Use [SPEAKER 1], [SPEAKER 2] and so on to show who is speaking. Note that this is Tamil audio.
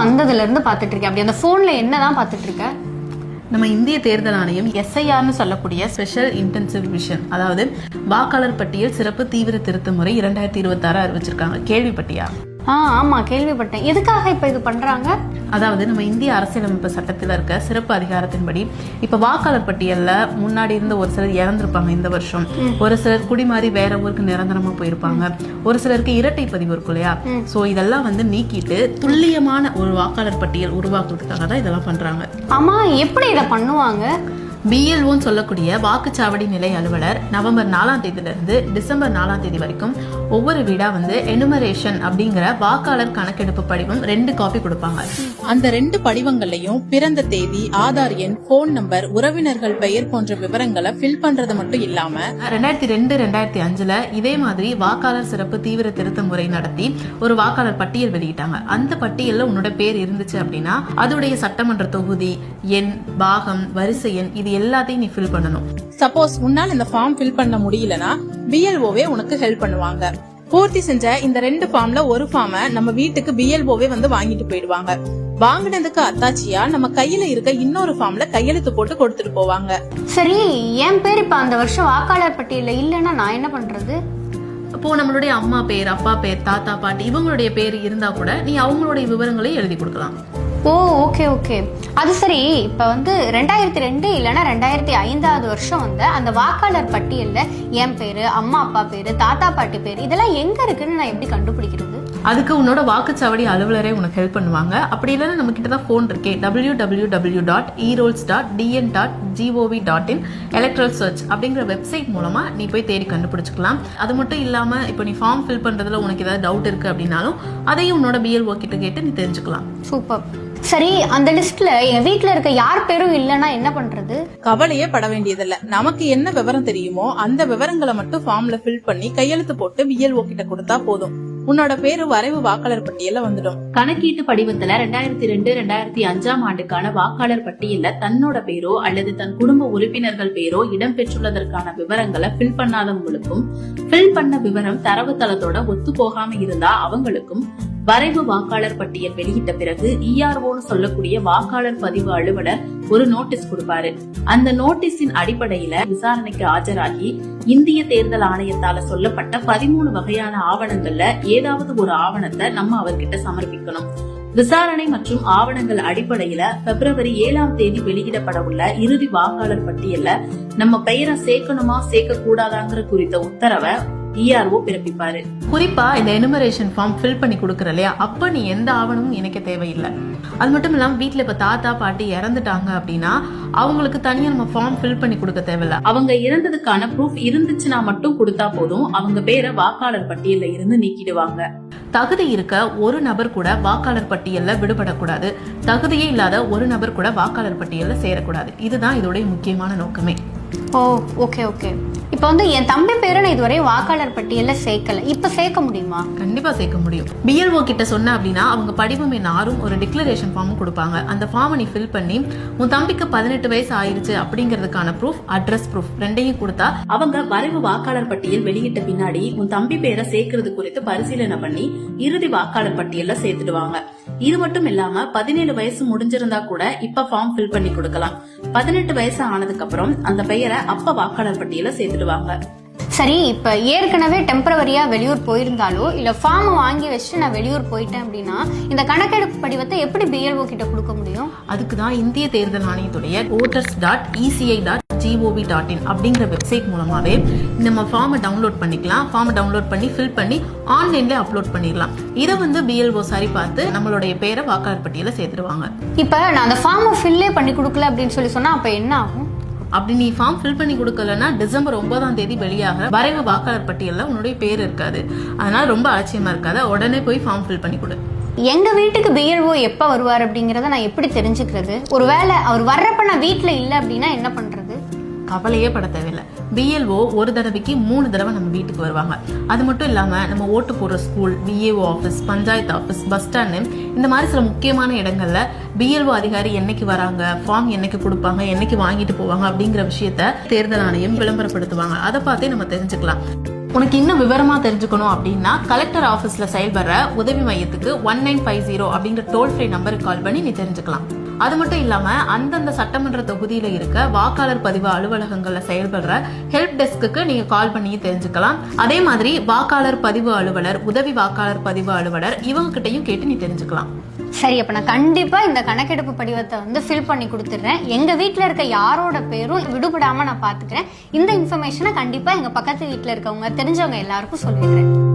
[SPEAKER 1] வந்ததுல இருந்து பாத்துட்டு இருக்கேன். அப்படி அந்த போன்ல என்னதான் பாத்துட்டு இருக்க?
[SPEAKER 2] நம்ம இந்திய தேர்தல் ஆணையம் SIRனு சொல்லக்கூடிய ஸ்பெஷல் இன்டென்சிவ் விஷன், அதாவது வாக்காளர் பட்டியல் சிறப்பு தீவிர திருத்த முறை 2026 அறிவிச்சிருக்காங்க. கேள்விப்பட்டியா?
[SPEAKER 1] ஆமா, கேள்விப்பட்டேன். எதுக்காக இப்ப இது பண்றாங்க?
[SPEAKER 2] அதாவது நம்ம இந்திய அரசியலமைப்பு சட்டத்தில் இருக்க சிறப்பு அதிகாரத்தின்படி இப்ப வாக்காளர் பட்டியல்ல முன்னாடி இருந்த ஒரு சிலர் இறந்திருப்பாங்க இந்த வருஷம், ஒரு சிலர் குடிமாறி வேற ஊருக்கு நிரந்தரமா போயிருப்பாங்க, ஒரு சிலருக்கு இரட்டை பதிவு இருக்கும் இல்லையா. சோ இதெல்லாம் நீக்கிட்டு துல்லியமான ஒரு வாக்காளர் பட்டியல் உருவாக்குறதுக்காக தான் இதெல்லாம் பண்றாங்க.
[SPEAKER 1] ஆமா, எப்படி இதை பண்ணுவாங்க?
[SPEAKER 2] BLOன்னு சொல்லக்கூடிய வாக்குச்சாவடி நிலை அலுவலர் நவம்பர் 4ஆம் தேதியிலிருந்து டிசம்பர் 4ஆம் தேதி வரைக்கும் ஒவ்வொரு வீடா எனுமரேஷன் அப்படிங்கிற வாக்காளர் கணக்கெடுப்பு படிவம் 2 காப்பி கொடுப்பாங்க.
[SPEAKER 3] அந்த 2 படிவங்களையும் பிறந்த தேதி, ஆதார் எண், போன் நம்பர், உறவினர்கள் பெயர் போன்ற விவரங்களை ஃபில் பண்றது மட்டும் இல்லாம
[SPEAKER 2] 2002-2005 இதே மாதிரி வாக்காளர் சிறப்பு தீவிர திருத்த முறை நடத்தி ஒரு வாக்காளர் பட்டியல் வெளியிட்டாங்க. அந்த பட்டியல்ல உன்னோட பேர் இருந்துச்சு அப்படின்னா அதோடைய சட்டமன்ற தொகுதி எண், பாகம், வரிசை எண் இது எல்லாத்தையும் நீ ஃபில் பண்ணணும்.
[SPEAKER 3] சப்போஸ் உன்னால இந்த ஃபார்ம் ஃபில் பண்ண முடியலனா BLOவே உனக்கு ஹெல்ப் பண்ணுவாங்க. பூர்த்தி செஞ்ச இந்த 2 ஃபார்ம்ல ஒரு ஃபார்மை நம்ம வீட்டுக்கு BLOவே வாங்கிட்டு போயிடுவாங்க. வாங்கினதுக்கு அத்தாச்சியா நம்ம கையில இருக்க இன்னொரு ஃபார்ம்ல கையெழுத்து போட்டு கொடுத்துட்டு போவாங்க.
[SPEAKER 1] சரி, என் பேர் இப்ப அந்த வருஷம் வாக்காளர் பட்டியல்ல இல்லன்னா நான் என்ன பண்றது?
[SPEAKER 2] அப்போ நம்மளுடைய அம்மா பேர், அப்பா பேர், தாத்தா, பாட்டி இவங்களுடைய பேர் இருந்தா கூட நீ அவங்களுடைய விவரங்களை எழுதி கொடுக்கலாம்.
[SPEAKER 1] ஓ, ஓகே ஓகே. அது சரி, இப்ப 2002 இல்லைன்னா 2005 வருஷம் அந்த வாக்காளர் பட்டியல்ல என் பேரு, அம்மா அப்பா பேரு, தாத்தா பாட்டி பேரு இதெல்லாம் எங்க இருக்குன்னு நான் எப்படி கண்டுபிடிக்கிறது?
[SPEAKER 2] அதுக்கு உன்னோட வாக்குச்சாவடி அலுவலரே உனக்கு ஹெல்ப் பண்ணுவாங்க. அப்படி இல்லைன்னா நம்ம கிட்ட தான் போன் இருக்கே, www.erolls.dn.gov.in எலக்ட்ரல் சர்ச் அப்படிங்கிற வெப்சைட் மூலமா நீ போய் தேடி கண்டுபிடிச்சுக்கலாம். அது மட்டும் இல்லாம இப்போ நீ ஃபார்ம் ஃபில் பண்றதுல உனக்கு ஏதாவது டவுட் இருக்கு அப்படின்னாலும் அதையும் உன்னோட BLO கிட்ட கேட்டு நீ தெரிஞ்சுக்கலாம்.
[SPEAKER 1] சூப்பர். சரி, அந்த லிஸ்ட்ல என் வீட்டுல இருக்க யார் பேரும் இல்லன்னா என்ன பண்றது?
[SPEAKER 3] கவலையே பட வேண்டியதில்ல. நமக்கு என்ன விவரம் தெரியுமோ அந்த விவரங்களை மட்டும் ஃபார்ம்ல ஃபில் பண்ணி கையெழுத்து போட்டு BLO கிட்ட கொடுத்தா போதும். உன்னோட பேரு வரைவு வாக்காளர் பட்டியல வந்துடும்.
[SPEAKER 4] கணக்கீட்டு படிவத்துல 2002-2005 ஆண்டுக்கான வாக்காளர் பட்டியல்ல தன்னோட பேரோ அல்லது தன் குடும்ப உறுப்பினர்கள் பேரோ இடம்பெற்றுள்ளதற்கான விவரங்களை ஃபில் பண்ணாதவங்களுக்கும், ஃபில் பண்ண விவரம் தரவுத்தளத்தோட ஒத்து போகாம இருந்தா அவங்களுக்கும் வரைவு வாக்காளர் பட்டியல் வெளியிட்ட பிறகு EROன்னு சொல்லக்கூடிய வாக்காளர் பதிவு அலுவலர் ஒரு நோட்டீஸ் கொடுப்பாரு. அந்த நோட்டீஸின் அடிப்படையில விசாரணைக்கு ஆஜராகி இந்திய தேர்தல் ஆணையத்தால சொல்லப்பட்ட 13 வகையான ஆவணங்கள்ல ஏதாவது ஒரு ஆவணத்தை நம்ம அவர்கிட்ட சமர்ப்பிக்கணும். விசாரணை மற்றும் ஆவணங்கள் அடிப்படையில பிப்ரவரி 7ஆம் தேதி வெளியிடப்பட உள்ள இறுதி வாக்காளர் பட்டியல்ல நம்ம பெயரை சேர்க்கணுமா சேர்க்க கூடாதாங்கிற குறித்த உத்தரவை ERO பிறப்பிப்பாரு.
[SPEAKER 2] குறிப்பா இந்த எனுமரேஷன் ஃபார்ம் ஃபில் பண்ணி கொடுக்கற இல்லையா, அப்ப நீ எந்த ஆவணமும் இணைக்க தேவையில்லை. அது மட்டும் இல்லாம வீட்டுல இப்ப தாத்தா பாட்டி இறந்துட்டாங்க அப்படின்னா அவங்களுக்கு தனியா நம்ம ஃபார்ம் ஃபில் பண்ணி கொடுக்க தேவையில்ல.
[SPEAKER 4] அவங்க இறந்ததுக்கான ப்ரூஃப் இருந்துச்சுன்னா மட்டும் கொடுத்தா போதும். அவங்க பேரை வாக்காளர் பட்டியல்ல இருந்து நீக்கிடுவாங்க.
[SPEAKER 2] தகுதி இருக்க ஒரு நபர் கூட வாக்காளர் பட்டியல்ல விடுபடக்கூடாது. தகுதியே இல்லாத ஒரு நபர் கூட வாக்காளர் பட்டியல்ல சேரக்கூடாது. இதுதான் இதோட முக்கியமான நோக்கமே.
[SPEAKER 1] ஓ, ஓகே ஓகே. இப்ப என் தம்பி பேரை நான் இதுவரை வாக்காளர் பட்டியல்ல சேர்க்கல, இப்ப சேர்க்க முடியுமா?
[SPEAKER 2] கண்டிப்பா சேர்க்க முடியும். BLO கிட்ட சொன்ன அப்படின்னா அவங்க படிவம் எண் 6 ஒரு டிக்ளரேஷன் ஃபார்மும் கொடுப்பாங்க. அந்த ஃபார்மை நீ ஃபில் பண்ணி உன் தம்பிக்கு 18 வயசு ஆயிருச்சு அப்படிங்கறதுக்கான ப்ரூஃப், அட்ரஸ் ப்ரூஃப் 2ஐயும் கொடுத்தா
[SPEAKER 4] அவங்க வரைவு வாக்காளர் பட்டியல் வெளியிட்ட பின்னாடி உன் தம்பி பேரை சேர்க்கறது குறித்து பரிசீலனை பண்ணி இறுதி வாக்காளர் பட்டியல்ல சேர்த்துடுவாங்க. இது மட்டும் இல்லாம 17 வயசு முடிஞ்சிருந்தா கூட இப்ப ஃபார்ம் ஃபில் பண்ணி கொடுக்கலாம். 18 வயசு ஆனதுக்கு அப்புறம் அந்த பெயரை அப்ப வாக்காளர் பட்டியல சேர்த்துடுவாங்க.
[SPEAKER 1] சரி, இப்ப ஏற்கனவே டெம்பரவரியா வெளியூர் போயிருந்தாலோ இல்ல ஃபார்ம் வாங்கி வச்சுட்டு நான் வெளியூர் போயிட்டேன் அப்படின்னா இந்த கணக்கெடுப்பு படிவத்தை எப்படி BLO கிட்ட கொடுக்க முடியும்?
[SPEAKER 2] அதுக்குதான் இந்திய தேர்தல் ஆணையத்துடைய voters.eci.gov.in அப்படிங்கிற வெப்சைட் மூலமாவே நம்ம ஃபார்மை டவுன்லோட் பண்ணிக்கலாம். ஃபார்மை டவுன்லோட் பண்ணி ஃபில் பண்ணி ஆன்லைன்ல அப்லோட் பண்ணிடலாம். இதை BLO சரி பார்த்து நம்மளுடைய பேரை வாக்காளர் பட்டியல சேர்த்துடுவாங்க.
[SPEAKER 1] இப்ப நான் அந்த ஃபார்மை ஃபில்லே பண்ணி கொடுக்கல அப்படின்னு சொன்னா அப்ப என்ன ஆகும்?
[SPEAKER 2] அப்படி நீ ஃபார்ம் ஃபில் பண்ணி கொடுக்கலன்னா டிசம்பர் 9ஆம் தேதி வெளியாக வரைவு வாக்காளர் பட்டியல்ல உன்னுடைய பேர் இருக்காது. அதனால ரொம்ப அலட்சியமா இருக்காது, உடனே போய் ஃபார்ம் ஃபில் பண்ணி கொடு.
[SPEAKER 1] எங்க வீட்டுக்கு BLO எப்ப வருவார் அப்படிங்கறத நான் எப்படி தெரிஞ்சுக்கிறது? ஒருவேளை அவர் வர்றப்ப நான் வீட்டுல இல்ல அப்படின்னா என்ன பண்றது?
[SPEAKER 2] கவலையே பட தேவையில்லை. BLO ஒரு தடவைக்கு 3 தடவை நம்ம வீட்டுக்கு வருவாங்க. அது மட்டும் இல்லாம நம்ம ஓட்டு போடுற school, VAO office, panchayat office, bus stand இந்த மாதிரி சில முக்கியமான இடங்கள்ல BLO அதிகாரி என்னைக்கு வராங்க, ஃபார்ம் என்னைக்கு கொடுப்பாங்க, என்னைக்கு வாங்கிட்டு போவாங்க அப்படிங்கிற விஷயத்த தேர்தல் ஆணையம் விளம்பரப்படுத்துவாங்க. அதை பார்த்தே நம்ம தெரிஞ்சுக்கலாம். உனக்கு இன்னும் விவரமா தெரிஞ்சுக்கணும் அப்படின்னா கலெக்டர் ஆபீஸ்ல செயல்படுற உதவி மையத்துக்கு 1950 அப்படிங்கிற டோல் ஃப்ரீ நம்பருக்கு கால் பண்ணி நீ தெரிஞ்சுக்கலாம். அது மட்டும் இல்லாம அந்தந்த சட்டமன்ற தொகுதியில இருக்க வாக்காளர் பதிவு அலுவலகங்கள்ல செயல்படுற ஹெல்ப் டெஸ்க்கு நீங்க கால் பண்ணி தெரிஞ்சுக்கலாம். அதே மாதிரி வாக்காளர் பதிவு அலுவலர், உதவி வாக்காளர் பதிவு அலுவலர் இவங்க கிட்டையும் கேட்டு நீ தெரிஞ்சுக்கலாம்.
[SPEAKER 1] சரி, அப்ப நான் கண்டிப்பா இந்த கணக்கெடுப்பு படிவத்தை வந்து ஃபில் பண்ணி கொடுத்துடுறேன். எங்க வீட்டுல இருக்க யாரோட பேரும் விடுபடாம நான் பாத்துக்கிறேன். இந்த இன்ஃபர்மேஷனை கண்டிப்பா எங்க பக்கத்து வீட்டுல இருக்கவங்க தெரிஞ்சவங்க எல்லாருக்கும் சொல்லிடுறேன்.